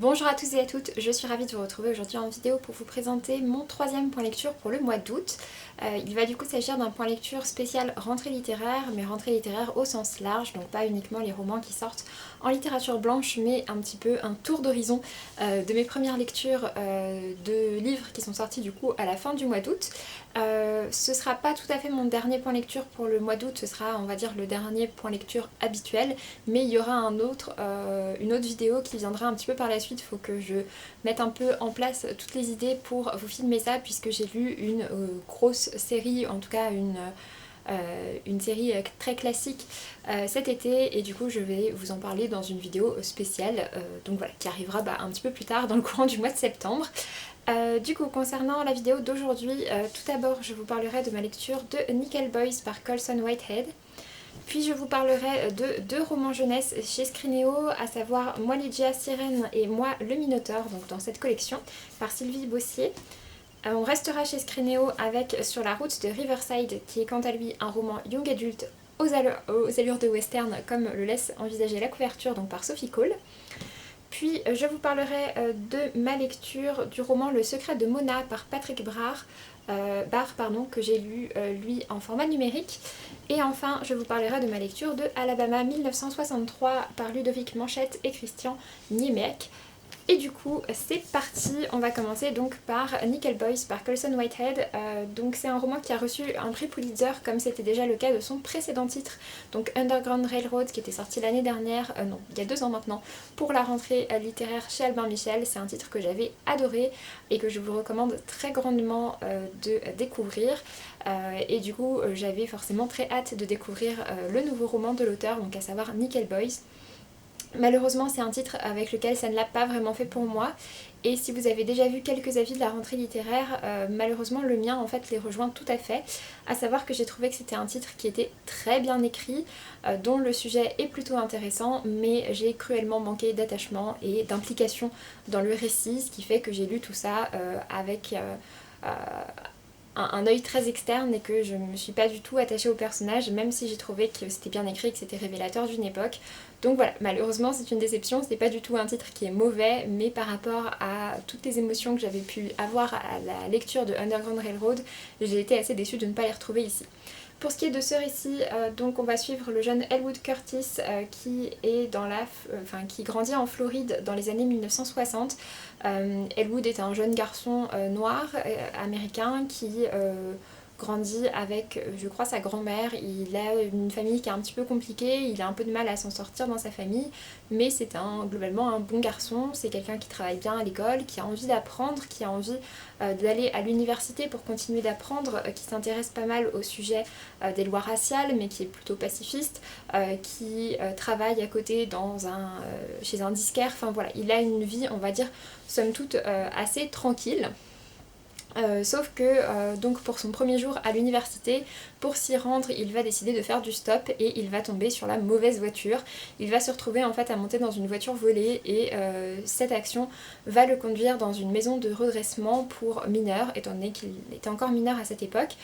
Bonjour à tous et à toutes, je suis ravie de vous retrouver aujourd'hui en vidéo pour vous présenter mon troisième point lecture pour le mois d'août. Il va du coup s'agir d'un point lecture spécial rentrée littéraire, mais rentrée littéraire au sens large, donc pas uniquement les romans qui sortent en littérature blanche, mais un petit peu un tour d'horizon de mes premières lectures de livres qui sont sortis du coup à la fin du mois d'août. Ce sera pas tout à fait mon dernier point lecture pour le mois d'août, ce sera on va dire le dernier point lecture habituel, mais il y aura une autre vidéo qui viendra un petit peu par la suite. Il faut que je mette un peu en place toutes les idées pour vous filmer ça, puisque j'ai lu une grosse série, en tout cas une série très classique cet été, et du coup je vais vous en parler dans une vidéo spéciale, donc voilà, qui arrivera un petit peu plus tard dans le courant du mois de septembre. Du coup, concernant la vidéo d'aujourd'hui, tout d'abord je vous parlerai de ma lecture de Nickel Boys par Colson Whitehead. Puis je vous parlerai de deux romans jeunesse chez Scrinéo, à savoir Moi Lydia Sirène et Moi le Minotaure, donc dans cette collection, par Sylvie Bossier. On restera chez Scrinéo avec Sur la route de Riverside, qui est quant à lui un roman young adulte aux allures de western, comme le laisse envisager la couverture, donc par Sophie Cole. Puis je vous parlerai de ma lecture du roman Le secret de Mona par Patrick Barr, que j'ai lu lui en format numérique. Et enfin je vous parlerai de ma lecture de Alabama 1963 par Ludovic Manchette et Christian Niemek. Et du coup c'est parti, on va commencer donc par Nickel Boys par Colson Whitehead. Donc c'est un roman qui a reçu un prix Pulitzer, comme c'était déjà le cas de son précédent titre, donc Underground Railroad, qui était sorti l'année dernière, non, il y a 2 ans maintenant, pour la rentrée littéraire chez Albin Michel. C'est un titre que j'avais adoré et que je vous recommande très grandement de découvrir. Et du coup j'avais forcément très hâte de découvrir le nouveau roman de l'auteur, donc à savoir Nickel Boys. Malheureusement c'est un titre avec lequel ça ne l'a pas vraiment fait pour moi, et si vous avez déjà vu quelques avis de la rentrée littéraire, malheureusement le mien en fait les rejoint tout à fait, à savoir que j'ai trouvé que c'était un titre qui était très bien écrit, dont le sujet est plutôt intéressant, mais j'ai cruellement manqué d'attachement et d'implication dans le récit, ce qui fait que j'ai lu tout ça avec un œil très externe, et que je ne me suis pas du tout attachée au personnage, même si j'ai trouvé que c'était bien écrit, que c'était révélateur d'une époque. Donc voilà, malheureusement c'est une déception, c'est pas du tout un titre qui est mauvais, mais par rapport à toutes les émotions que j'avais pu avoir à la lecture de Underground Railroad, j'ai été assez déçue de ne pas les retrouver ici. Pour ce qui est de ce récit, donc on va suivre le jeune Elwood Curtis qui est qui grandit en Floride dans les années 1960. Elwood est un jeune garçon noir américain qui grandit avec, je crois, sa grand-mère. Il a une famille qui est un petit peu compliquée, il a un peu de mal à s'en sortir dans sa famille, mais c'est globalement un bon garçon. C'est quelqu'un qui travaille bien à l'école, qui a envie d'apprendre, qui a envie d'aller à l'université pour continuer d'apprendre, qui s'intéresse pas mal au sujet des lois raciales, mais qui est plutôt pacifiste, qui travaille à côté chez un disquaire. Enfin voilà, il a une vie, on va dire, somme toute assez tranquille. Sauf que donc pour son premier jour à l'université, pour s'y rendre, il va décider de faire du stop et il va tomber sur la mauvaise voiture. Il va se retrouver en fait à monter dans une voiture volée, et cette action va le conduire dans une maison de redressement pour mineurs, étant donné qu'il était encore mineur à cette époque.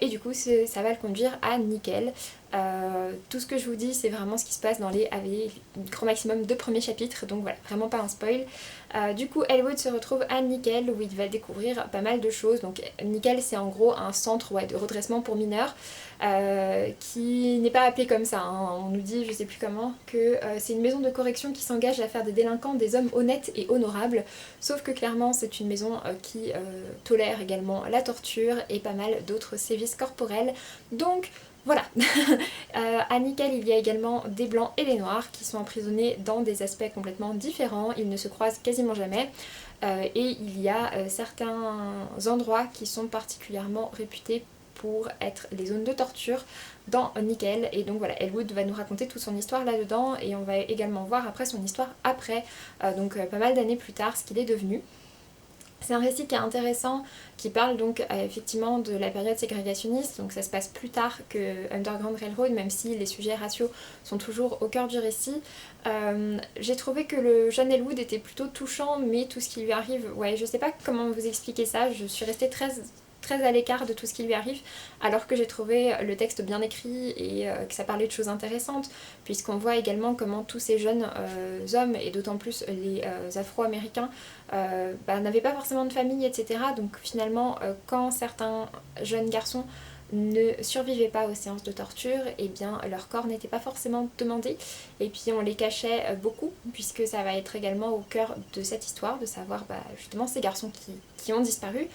Et du coup ça va le conduire à Nickel. Tout ce que je vous dis c'est vraiment ce qui se passe dans les grand maximum 2 premiers chapitres, donc voilà, vraiment pas un spoil. Du coup Elwood se retrouve à Nickel, où il va découvrir pas mal de choses. Donc Nickel c'est en gros un centre de redressement pour mineurs, qui n'est pas appelé comme ça, hein. On nous dit, je sais plus comment, que c'est une maison de correction qui s'engage à faire des délinquants des hommes honnêtes et honorables, sauf que clairement c'est une maison qui tolère également la torture et pas mal d'autres sévices corporels. Donc voilà. À Nickel il y a également des blancs et des noirs qui sont emprisonnés dans des aspects complètement différents, ils ne se croisent quasiment jamais, et il y a certains endroits qui sont particulièrement réputés pour être les zones de torture dans Nickel. Et donc voilà, Elwood va nous raconter toute son histoire là-dedans, et on va également voir après son histoire après, pas mal d'années plus tard, ce qu'il est devenu. C'est un récit qui est intéressant, qui parle donc effectivement de la période ségrégationniste, donc ça se passe plus tard que Underground Railroad, même si les sujets raciaux sont toujours au cœur du récit. J'ai trouvé que le jeune Elwood était plutôt touchant, mais tout ce qui lui arrive, ouais, je sais pas comment vous expliquer ça, je suis restée très très à l'écart de tout ce qui lui arrive, alors que j'ai trouvé le texte bien écrit et que ça parlait de choses intéressantes, puisqu'on voit également comment tous ces jeunes hommes, et d'autant plus les Afro-Américains, n'avaient pas forcément de famille, etc. Donc finalement, quand certains jeunes garçons ne survivaient pas aux séances de torture, et bien leur corps n'était pas forcément demandé, et puis on les cachait beaucoup, puisque ça va être également au cœur de cette histoire, de savoir justement ces garçons qui ont disparu,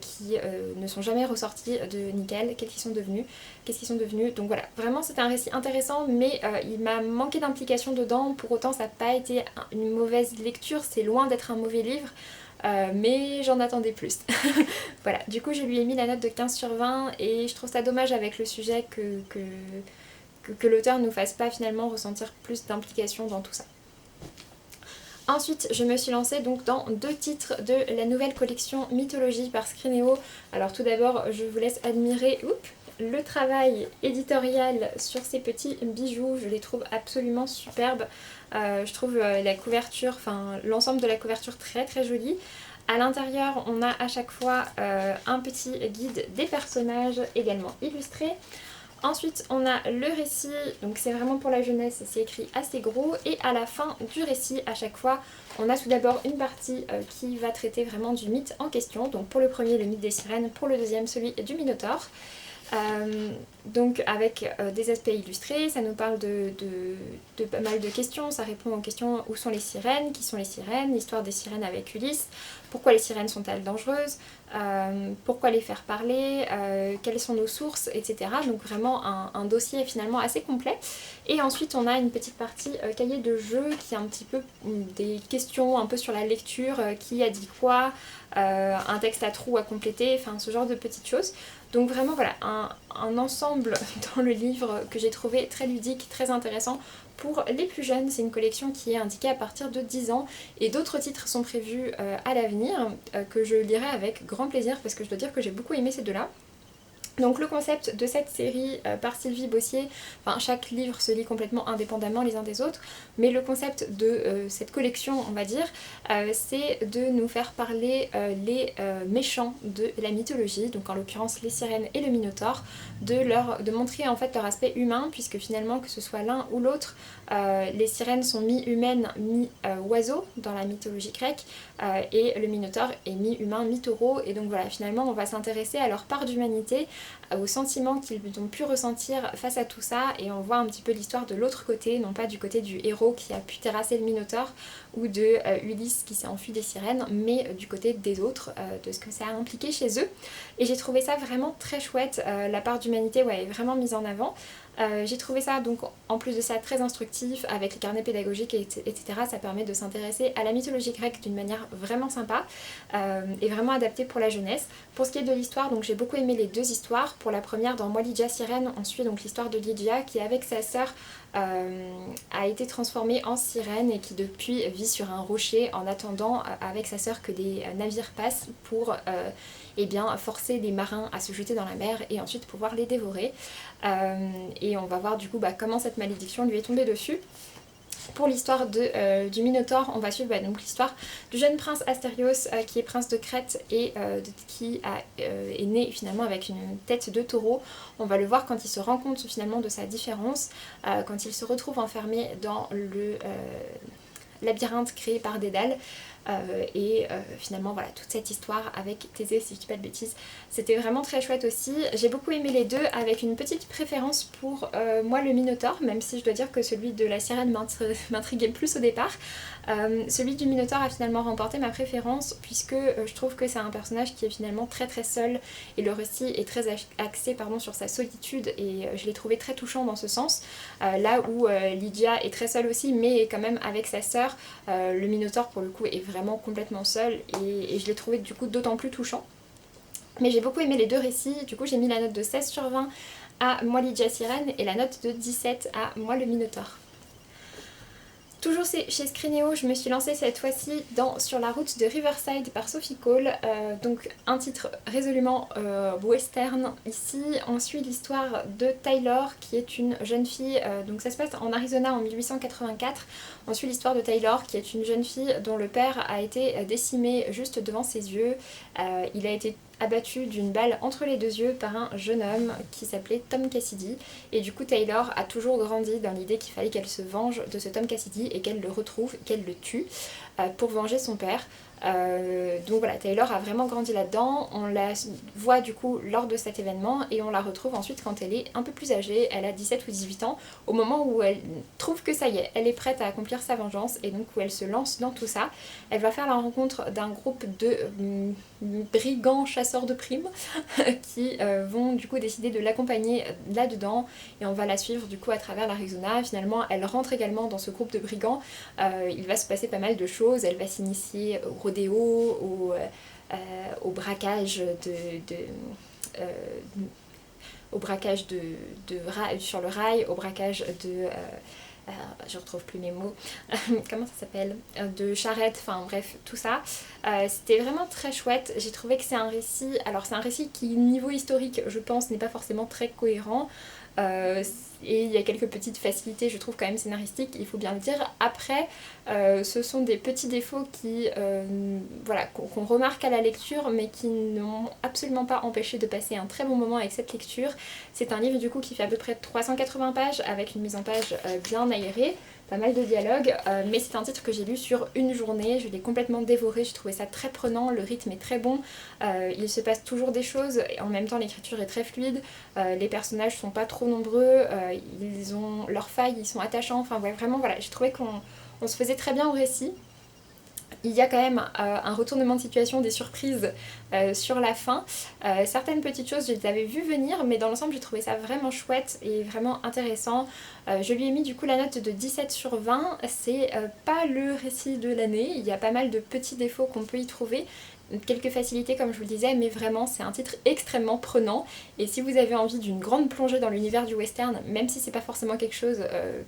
qui ne sont jamais ressortis de Nickel, qu'est-ce qu'ils sont devenus. Donc voilà, vraiment c'était un récit intéressant, mais il m'a manqué d'implication dedans. Pour autant ça n'a pas été une mauvaise lecture, c'est loin d'être un mauvais livre, mais j'en attendais plus. Voilà, du coup je lui ai mis la note de 15 sur 20 et je trouve ça dommage avec le sujet que l'auteur ne nous fasse pas finalement ressentir plus d'implication dans tout ça. Ensuite, je me suis lancée donc dans 2 titres de la nouvelle collection Mythologie par Scrinéo. Alors tout d'abord, je vous laisse admirer le travail éditorial sur ces petits bijoux. Je les trouve absolument superbes. Je trouve la couverture, l'ensemble de la couverture très très jolie. À l'intérieur, on a à chaque fois un petit guide des personnages également illustré. Ensuite, on a le récit, donc c'est vraiment pour la jeunesse, c'est écrit assez gros. Et à la fin du récit, à chaque fois, on a tout d'abord une partie qui va traiter vraiment du mythe en question. Donc pour le premier, le mythe des sirènes, pour le deuxième, celui du Minotaure. Donc avec des aspects illustrés, ça nous parle de pas mal de questions, ça répond aux questions: où sont les sirènes, qui sont les sirènes, l'histoire des sirènes avec Ulysse, pourquoi les sirènes sont-elles dangereuses, pourquoi les faire parler, quelles sont nos sources, etc. Donc vraiment un dossier finalement assez complet. Et ensuite on a une petite partie cahier de jeu qui est un petit peu des questions un peu sur la lecture, qui a dit quoi, un texte à trous à compléter, enfin ce genre de petites choses. Donc vraiment voilà, un ensemble dans le livre que j'ai trouvé très ludique, très intéressant. Pour les plus jeunes, c'est une collection qui est indiquée à partir de 10 ans et d'autres titres sont prévus à l'avenir que je lirai avec grand plaisir parce que je dois dire que j'ai beaucoup aimé ces deux-là. Donc le concept de cette série par Sylvie Bossier, chaque livre se lit complètement indépendamment les uns des autres, mais le concept de cette collection, on va dire, c'est de nous faire parler les méchants de la mythologie, donc en l'occurrence les sirènes et le Minotaure, de montrer en fait leur aspect humain, puisque finalement que ce soit l'un ou l'autre, les sirènes sont mi-humaines, mi-oiseaux dans la mythologie grecque, et le Minotaure est mi-humain, mi-taureau, et donc voilà, finalement on va s'intéresser à leur part d'humanité, aux sentiments qu'ils ont pu ressentir face à tout ça, et on voit un petit peu l'histoire de l'autre côté, non pas du côté du héros qui a pu terrasser le Minotaure ou de Ulysse qui s'est enfui des sirènes, mais du côté des autres, de ce que ça a impliqué chez eux. Et j'ai trouvé ça vraiment très chouette, la part d'humanité est vraiment mise en avant. J'ai trouvé ça donc en plus de ça très instructif avec les carnets pédagogiques etc. Ça permet de s'intéresser à la mythologie grecque d'une manière vraiment sympa et vraiment adaptée pour la jeunesse. Pour ce qui est de l'histoire, donc j'ai beaucoup aimé les 2 histoires. Pour la première, dans Moi Lydia Sirène, on suit donc l'histoire de Lydia qui avec sa sœur a été transformée en sirène et qui depuis vit sur un rocher en attendant avec sa sœur que des navires passent pour forcer les marins à se jeter dans la mer et ensuite pouvoir les dévorer. Et on va voir du coup comment cette malédiction lui est tombée dessus. Pour l'histoire du Minotaure, on va suivre donc l'histoire du jeune prince Astérios qui est prince de Crète et qui est né finalement avec une tête de taureau. On va le voir quand il se rend compte finalement de sa différence, quand il se retrouve enfermé dans le labyrinthe créé par Dédale. Finalement voilà, toute cette histoire avec Thésée, si je dis pas de bêtises, c'était vraiment très chouette aussi. J'ai beaucoup aimé les 2 avec une petite préférence pour moi le Minotaure, même si je dois dire que celui de la sirène m'intriguait plus au départ. Celui du Minotaure a finalement remporté ma préférence puisque je trouve que c'est un personnage qui est finalement très très seul et le récit est très axé sur sa solitude et je l'ai trouvé très touchant dans ce sens. Là où Lydia est très seule aussi mais quand même avec sa sœur, le Minotaure pour le coup est vraiment complètement seul et je l'ai trouvé du coup d'autant plus touchant. Mais j'ai beaucoup aimé les 2 récits, du coup j'ai mis la note de 16 sur 20 à Moi Lydia Sirène et la note de 17 à Moi le Minotaure. Toujours chez Scrinéo, je me suis lancée cette fois-ci dans Sur la route de Riverside par Sophie Cole, donc un titre résolument western. Ici on suit l'histoire de Taylor qui est une jeune fille, donc ça se passe en Arizona en 1884. On suit l'histoire de Taylor qui est une jeune fille dont le père a été décimé juste devant ses yeux. Il a été abattu d'une balle entre les 2 yeux par un jeune homme qui s'appelait Tom Cassidy. Et du coup Taylor a toujours grandi dans l'idée qu'il fallait qu'elle se venge de ce Tom Cassidy et qu'elle le retrouve, qu'elle le tue pour venger son père. Donc voilà, Taylor a vraiment grandi là-dedans, on la voit du coup lors de cet événement et on la retrouve ensuite quand elle est un peu plus âgée, elle a 17 ou 18 ans, au moment où elle trouve que ça y est, elle est prête à accomplir sa vengeance et donc où elle se lance dans tout ça. Elle va faire la rencontre d'un groupe de brigands chasseurs de primes qui vont du coup décider de l'accompagner là-dedans et on va la suivre du coup à travers l'Arizona. Finalement elle rentre également dans ce groupe de brigands, il va se passer pas mal de choses, elle va s'initier au rodéo, au braquage au braquage sur le rail, au braquage de... je retrouve plus mes mots, comment ça s'appelle, de charrette, enfin bref, tout ça. C'était vraiment très chouette, j'ai trouvé que c'est un récit, alors c'est un récit qui, niveau historique, je pense, n'est pas forcément très cohérent, et il y a quelques petites facilités, je trouve, quand même scénaristiques, il faut bien le dire. Après, ce sont des petits défauts qui, voilà, qu'on remarque à la lecture, mais qui n'ont absolument pas empêché de passer un très bon moment avec cette lecture. C'est un livre du coup qui fait à peu près 380 pages, avec une mise en page bien aérée, pas mal de dialogues, mais c'est un titre que j'ai lu sur une journée, je l'ai complètement dévoré, j'ai trouvé ça très prenant, le rythme est très bon, il se passe toujours des choses, et en même temps l'écriture est très fluide, les personnages sont pas trop nombreux, ils ont leurs failles, ils sont attachants, enfin ouais, vraiment voilà, j'ai trouvé qu'on se faisait très bien au récit. Il y a quand même un retournement de situation, des surprises sur la fin. Certaines petites choses, je les avais vues venir, mais dans l'ensemble, j'ai trouvé ça vraiment chouette et vraiment intéressant. Je lui ai mis du coup la note de 17 sur 20. C'est pas le récit de l'année, il y a pas mal de petits défauts qu'on peut y trouver. Quelques facilités comme je vous le disais, mais vraiment c'est un titre extrêmement prenant et si vous avez envie d'une grande plongée dans l'univers du western, même si c'est pas forcément quelque chose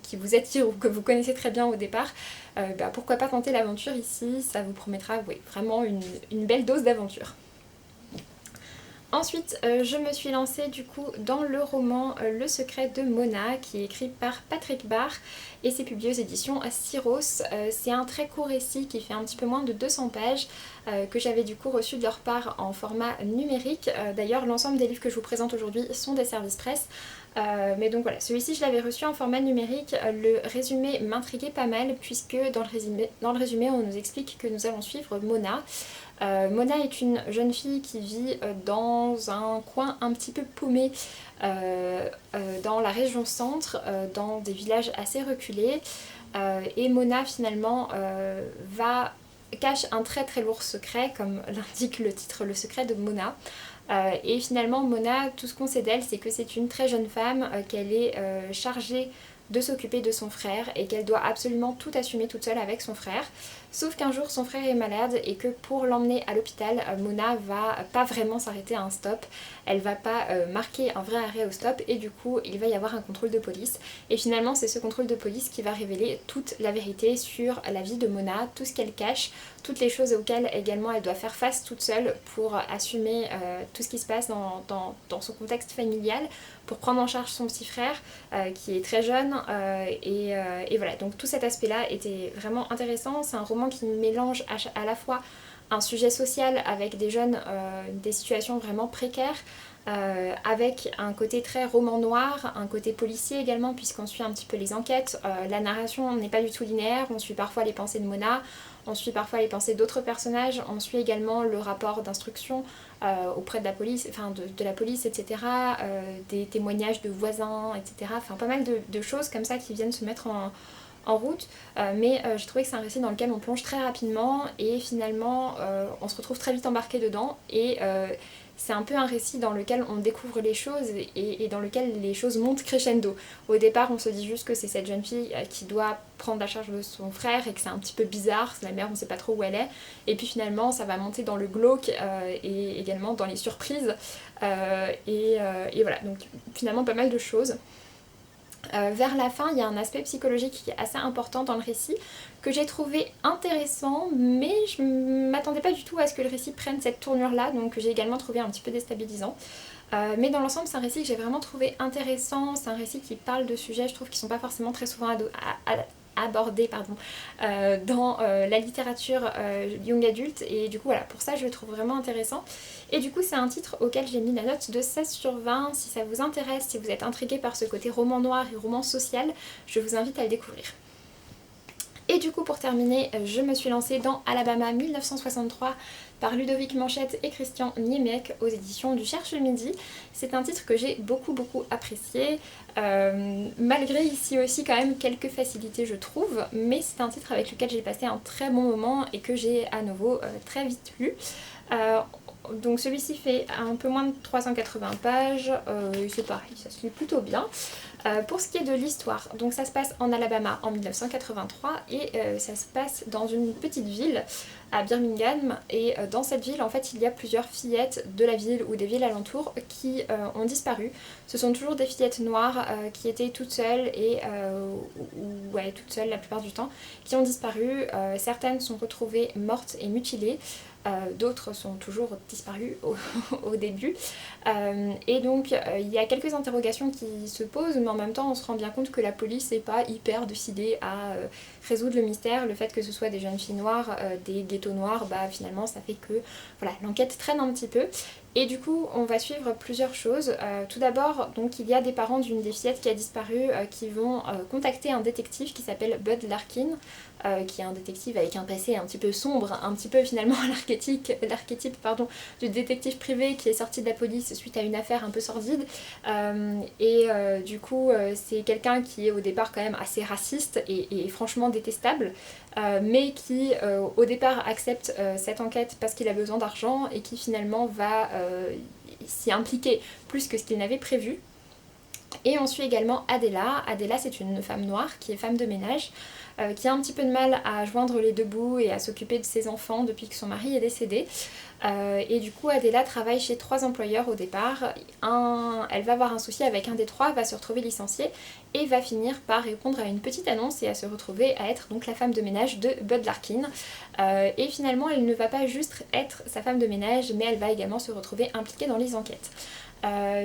qui vous attire ou que vous connaissez très bien au départ, pourquoi pas tenter l'aventure ici, ça vous promettra oui, vraiment une belle dose d'aventure. Ensuite, je me suis lancée du coup dans le roman Le secret de Mona qui est écrit par Patrick Barr et c'est publié aux éditions Syros. C'est un très court récit qui fait un petit peu moins de 200 pages que j'avais du coup reçu de leur part en format numérique. D'ailleurs, l'ensemble des livres que je vous présente aujourd'hui sont des services presse. Mais donc voilà, celui-ci je l'avais reçu en format numérique, le résumé m'intriguait pas mal puisque dans le résumé on nous explique que nous allons suivre Mona. Mona est une jeune fille qui vit dans un coin un petit peu paumé dans la région centre, dans des villages assez reculés. Et Mona finalement cache un très très lourd secret, comme l'indique le titre, le secret de Mona. Et finalement Mona, tout ce qu'on sait d'elle, c'est que c'est une très jeune femme, qu'elle est chargée de s'occuper de son frère et qu'elle doit absolument tout assumer toute seule avec son frère. Sauf qu'un jour son frère est malade et que pour l'emmener à l'hôpital, Mona va pas vraiment s'arrêter à un stop, elle va pas marquer un vrai arrêt au stop et du coup il va y avoir un contrôle de police. Et finalement c'est ce contrôle de police qui va révéler toute la vérité sur la vie de Mona, tout ce qu'elle cache, toutes les choses auxquelles également elle doit faire face toute seule pour assumer tout ce qui se passe dans son contexte familial, pour prendre en charge son petit frère qui est très jeune et voilà, donc tout cet aspect là était vraiment intéressant. C'est un roman qui mélange à la fois un sujet social avec des jeunes, des situations vraiment précaires, avec un côté très roman noir, un côté policier également puisqu'on suit un petit peu les enquêtes, la narration n'est pas du tout linéaire, on suit parfois les pensées de Mona, on suit parfois les pensées d'autres personnages, on suit également le rapport d'instruction auprès de la police, enfin de la police, etc., des témoignages de voisins, etc., enfin pas mal de choses comme ça qui viennent se mettre en route, mais je trouvais que c'est un récit dans lequel on plonge très rapidement et finalement on se retrouve très vite embarqué dedans et c'est un peu un récit dans lequel on découvre les choses et dans lequel les choses montent crescendo. Au départ on se dit juste que c'est cette jeune fille qui doit prendre la charge de son frère et que c'est un petit peu bizarre, la mère on sait pas trop où elle est, et puis finalement ça va monter dans le glauque et également dans les surprises et voilà, donc finalement pas mal de choses. Vers la fin, il y a un aspect psychologique qui est assez important dans le récit, que j'ai trouvé intéressant, mais je ne m'attendais pas du tout à ce que le récit prenne cette tournure-là, donc j'ai également trouvé un petit peu déstabilisant. Mais dans l'ensemble, c'est un récit que j'ai vraiment trouvé intéressant, c'est un récit qui parle de sujets, je trouve, qui ne sont pas forcément très souvent abordé dans la littérature young adulte, et du coup voilà, pour ça je le trouve vraiment intéressant. Et du coup c'est un titre auquel j'ai mis la note de 16/20. Si ça vous intéresse, si vous êtes intrigué par ce côté roman noir et roman social, je vous invite à le découvrir. Et du coup pour terminer, je me suis lancée dans Alabama 1963 par Ludovic Manchette et Christian Niemiec aux éditions du Cherche Midi. C'est un titre que j'ai beaucoup apprécié, malgré ici aussi quand même quelques facilités je trouve, mais c'est un titre avec lequel j'ai passé un très bon moment et que j'ai à nouveau très vite lu. Donc celui-ci fait un peu moins de 380 pages, c'est pareil, ça se lit plutôt bien. Pour ce qui est de l'histoire, donc ça se passe en Alabama en 1983 et ça se passe dans une petite ville à Birmingham, et dans cette ville en fait il y a plusieurs fillettes de la ville ou des villes alentours qui ont disparu. Ce sont toujours des fillettes noires qui étaient toutes seules et ouais, toutes seules la plupart du temps, qui ont disparu. Certaines sont retrouvées mortes et mutilées. D'autres sont toujours disparus au début. Et donc il y a quelques interrogations qui se posent, mais en même temps on se rend bien compte que la police n'est pas hyper décidée à résoudre le mystère. Le fait que ce soit des jeunes filles noires, des ghettos noirs, bah finalement ça fait que voilà, l'enquête traîne un petit peu. Et du coup on va suivre plusieurs choses. Tout d'abord, donc il y a des parents d'une des fillettes qui a disparu qui vont contacter un détective qui s'appelle Bud Larkin, qui est un détective avec un passé un petit peu sombre, un petit peu finalement l'archétype du détective privé qui est sorti de la police suite à une affaire un peu sordide. Du coup c'est quelqu'un qui est au départ quand même assez raciste et franchement détestable, mais qui au départ accepte cette enquête parce qu'il a besoin d'argent et qui finalement va s'y impliquer plus que ce qu'il n'avait prévu. Et on suit également Adela. Adela c'est une femme noire qui est femme de ménage, qui a un petit peu de mal à joindre les deux bouts et à s'occuper de ses enfants depuis que son mari est décédé. Et du coup Adela travaille chez 3 employeurs au départ. Elle va avoir un souci avec un des 3, va se retrouver licenciée et va finir par répondre à une petite annonce et à se retrouver à être donc la femme de ménage de Bud Larkin. Et finalement elle ne va pas juste être sa femme de ménage, mais elle va également se retrouver impliquée dans les enquêtes.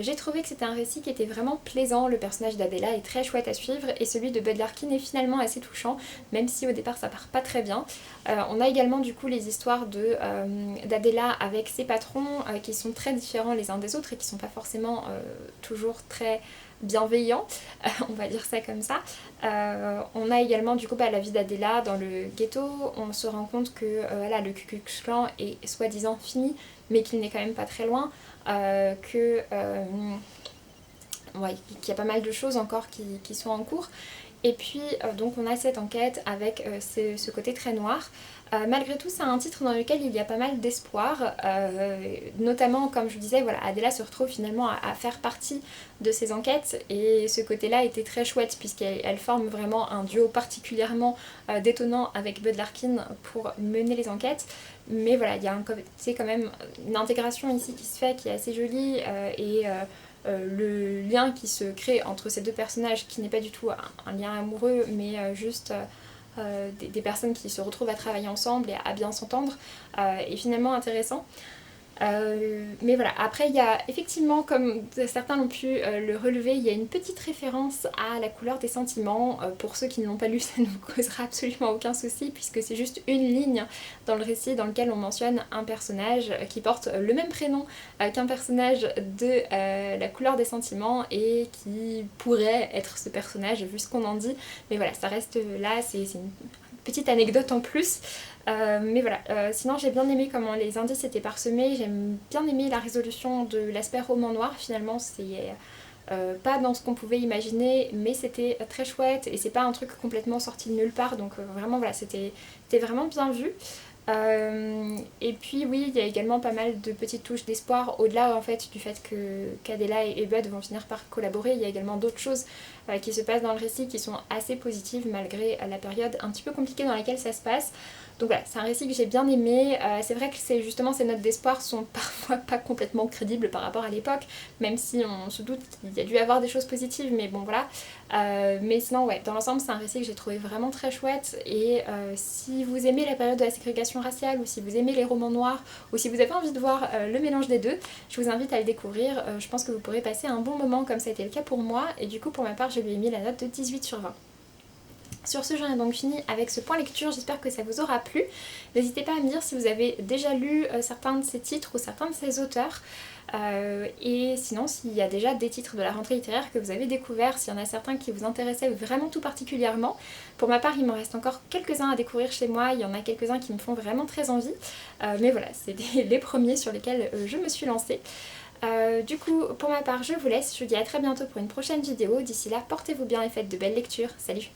J'ai trouvé que c'était un récit qui était vraiment plaisant. Le personnage d'Adela est très chouette à suivre et celui de Bud Larkin est finalement assez touchant, même si au départ ça part pas très bien. On a également du coup les histoires d'Adela avec ses patrons qui sont très différents les uns des autres et qui sont pas forcément toujours très bienveillants, on va dire ça comme ça. On a également du coup la vie d'Adela dans le ghetto. On se rend compte que voilà, le Ku Klux Klan est soi-disant fini, mais qu'il n'est quand même pas très loin. Qu'il y a pas mal de choses encore qui sont en cours. Et puis donc on a cette enquête avec ce côté très noir. Malgré tout c'est un titre dans lequel il y a pas mal d'espoir, notamment comme je vous disais, voilà, Adela se retrouve finalement à faire partie de ces enquêtes et ce côté là était très chouette puisqu'elle forme vraiment un duo particulièrement détonnant avec Bud Larkin pour mener les enquêtes. Mais voilà, il y a c'est quand même une intégration ici qui se fait qui est assez jolie le lien qui se crée entre ces deux personnages qui n'est pas du tout un lien amoureux mais juste des personnes qui se retrouvent à travailler ensemble et à bien s'entendre est finalement intéressant. Mais voilà, après il y a effectivement, comme certains l'ont pu le relever, il y a une petite référence à La couleur des sentiments. Pour ceux qui ne l'ont pas lu, ça ne vous causera absolument aucun souci puisque c'est juste une ligne dans le récit dans lequel on mentionne un personnage qui porte le même prénom qu'un personnage de La couleur des sentiments et qui pourrait être ce personnage vu ce qu'on en dit. Mais voilà, ça reste là, c'est une petite anecdote en plus. Mais voilà, sinon j'ai bien aimé comment les indices étaient parsemés, j'aime bien aimé la résolution de l'aspect roman noir, finalement c'est pas dans ce qu'on pouvait imaginer, mais c'était très chouette et c'est pas un truc complètement sorti de nulle part, donc vraiment voilà, c'était vraiment bien vu. Et puis oui, il y a également pas mal de petites touches d'espoir au-delà en fait du fait qu'Adela et Bud vont finir par collaborer. Il y a également d'autres choses qui se passent dans le récit qui sont assez positives malgré la période un petit peu compliquée dans laquelle ça se passe. Donc voilà, c'est un récit que j'ai bien aimé. C'est vrai que justement ces notes d'espoir sont parfois pas complètement crédibles par rapport à l'époque, même si on se doute qu'il y a dû y avoir des choses positives, mais bon voilà. Mais sinon ouais, dans l'ensemble c'est un récit que j'ai trouvé vraiment très chouette et si vous aimez la période de la ségrégation raciale ou si vous aimez les romans noirs ou si vous avez envie de voir le mélange des deux, je vous invite à le découvrir. Je pense que vous pourrez passer un bon moment comme ça a été le cas pour moi et du coup pour ma part je lui ai mis la note de 18/20. Sur ce, j'en ai donc fini avec ce point lecture, j'espère que ça vous aura plu. N'hésitez pas à me dire si vous avez déjà lu certains de ces titres ou certains de ces auteurs. Et sinon, s'il y a déjà des titres de la rentrée littéraire que vous avez découverts, s'il y en a certains qui vous intéressaient vraiment tout particulièrement. Pour ma part, il me reste encore quelques-uns à découvrir chez moi, il y en a quelques-uns qui me font vraiment très envie. Mais voilà, c'est les premiers sur lesquels je me suis lancée. Du coup, pour ma part, je vous laisse, je vous dis à très bientôt pour une prochaine vidéo. D'ici là, portez-vous bien et faites de belles lectures. Salut!